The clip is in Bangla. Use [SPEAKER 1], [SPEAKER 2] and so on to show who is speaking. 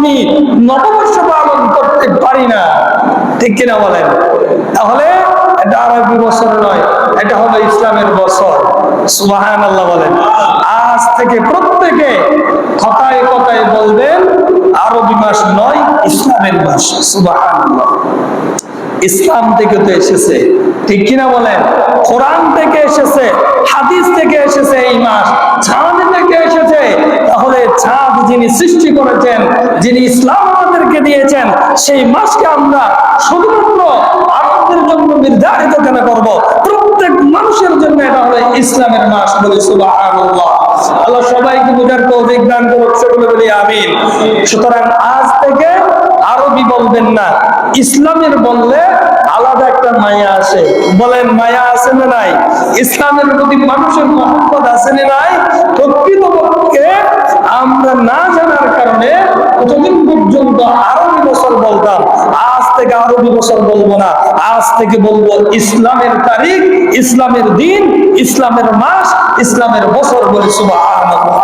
[SPEAKER 1] আমি নববর্ষ পালন করতে পারি না, ঠিক কিনা বলেন? তাহলে এটা আরবি বছর নয়, এটা হলো ইসলামের বছর। সুবহানাল্লাহ বলেন। আজ থেকে প্রত্যেকে কথায় কথায় বলবেন আরবি মাস নয়, ইসলামের মাস। সুবহানাল্লাহ। ইসলাম থেকে তো এসেছে, ঠিক কিনা বলেন? কোরআন থেকে এসেছে, হাদিস থেকে এসেছে এই মাস, চাঁদ থেকে এসেছে। তাহলে চাঁদ যিনি সৃষ্টি করেছেন, যিনি ইসলাম আমাদেরকে দিয়েছেন, সেই মাসকে আমরা শুধুমাত্র আরবদের জন্য নির্ধারিত কেন করব? প্রত্যেক মানুষের জন্য এটা হলো ইসলামের মাস। বলি সুবহানাল্লাহ। আল্লাহ সবাইকে বোঝার তৌফিক দান করুন, সকলে বলি আমিন। সুতরাং আজ থেকে আরবি বলবেন না, ইসলামের বললে আলাদা একটা মায়া আসে। বলেন, মায়া আছে না নাই? ইসলামের প্রতি মানুষের মহব্বত আছে না নাই? প্রকৃতপক্ষে আমরা না জানার কারণে কতদিন পর্যন্ত আরবি বছর বলতাম। আজ থেকে আরবি বছর বলবো না, আজ থেকে বলবো ইসলামের তারিখ, ইসলামের দিন, ইসলামের মাস, ইসলামের বছর। বলি সুবহানাল্লাহ।